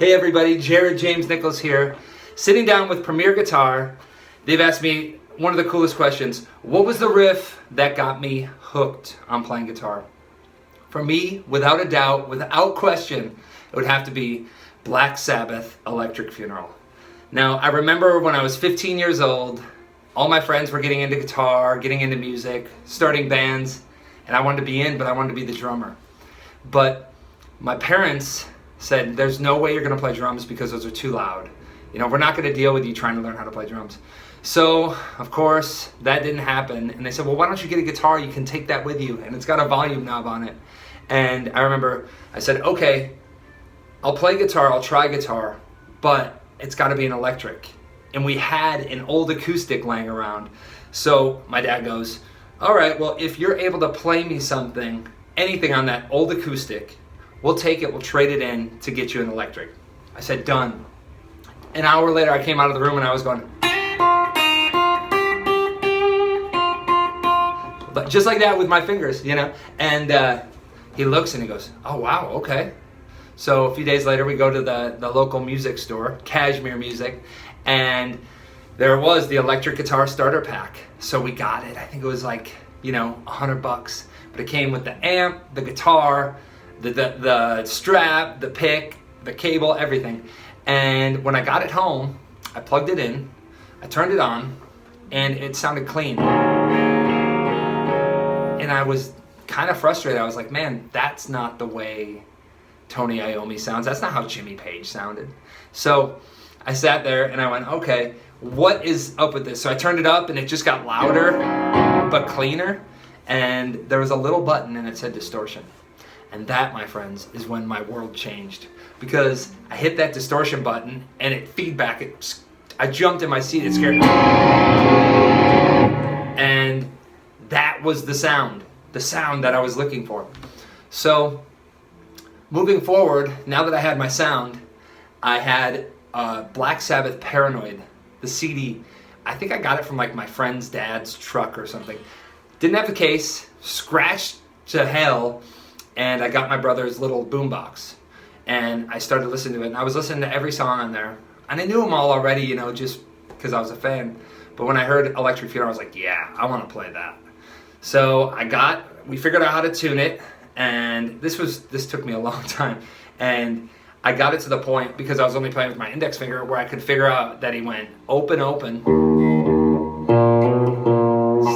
Hey everybody, Jared James Nichols here, sitting down with Premier Guitar. They've asked me one of the coolest questions. What was the riff that got me hooked on playing guitar? For me, without a doubt, without question, it would have to be Black Sabbath, Electric Funeral. Now, I remember when I was 15 years old, all my friends were getting into guitar, getting into music, starting bands, and I wanted to be in, but I wanted to be the drummer. But my parents said, there's no way you're going to play drums because those are too loud. You know, we're not going to deal with you trying to learn how to play drums. So, of course, that didn't happen. And they said, well, why don't you get a guitar? You can take that with you. And it's got a volume knob on it. And I remember I said, okay, I'll play guitar, I'll try guitar, but it's got to be an electric. And we had an old acoustic laying around. So my dad goes, all right, well, if you're able to play me something, anything on that old acoustic, we'll take it, we'll trade it in to get you an electric. I said, done. An hour later, I came out of the room and I was going, but just like that with my fingers, you know? And he looks and he goes, oh, wow, okay. So a few days later, we go to the local music store, Cashmere Music, and there was the electric guitar starter pack. So we got it. I think it was like, you know, $100. But it came with the amp, the guitar, the strap, the pick, the cable, everything. And when I got it home, I plugged it in, I turned it on, and it sounded clean. And I was kind of frustrated. I was like, man, that's not the way Tony Iommi sounds. That's not how Jimmy Page sounded. So I sat there and I went, okay, what is up with this? So I turned it up and it just got louder, but cleaner. And there was a little button and it said distortion. And that, my friends, is when my world changed. Because I hit that distortion button and it feedback, I jumped in my seat, it scared me. And that was the sound that I was looking for. So moving forward, now that I had my sound, I had Black Sabbath Paranoid, the CD. I think I got it from like my friend's dad's truck or something. Didn't have the case, scratched to hell, and I got my brother's little boombox. And I started listening to it, and I was listening to every song on there. And I knew them all already, you know, just because I was a fan. But when I heard Electric Funeral, I was like, yeah, I want to play that. So we figured out how to tune it, and this took me a long time. And I got it to the point, because I was only playing with my index finger, where I could figure out that he went open, open,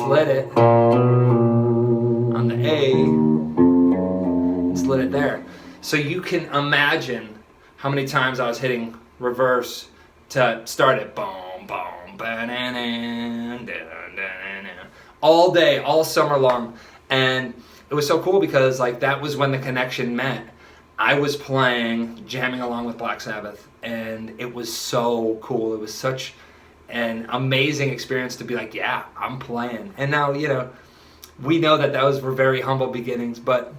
slid it on the A, and slid it there. So you can imagine how many times I was hitting reverse to start it. Boom, boom, all day, all summer long. And it was so cool because like that was when the connection met. I was playing, jamming along with Black Sabbath, and it was so cool. It was such an amazing experience to be like, yeah, I'm playing. And now, you know, we know that those were very humble beginnings, but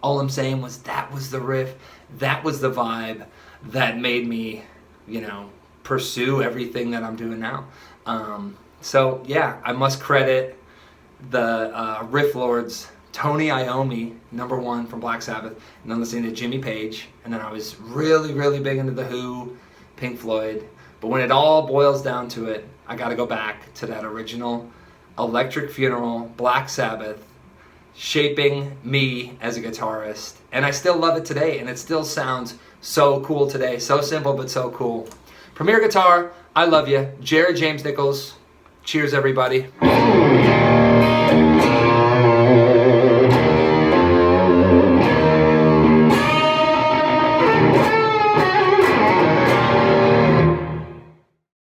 all I'm saying was that was the riff, that was the vibe that made me, you know, pursue everything that I'm doing now. So yeah, I must credit the riff lords, Tony Iommi, #1 from Black Sabbath, and then listening to Jimmy Page, and then I was really, really big into The Who, Pink Floyd. But when it all boils down to it, I got to go back to that original Electric Funeral, Black Sabbath, shaping me as a guitarist. And I still love it today, and it still sounds so cool today. So simple, but so cool. Premier Guitar, I love you. Jared James Nichols. Cheers, everybody.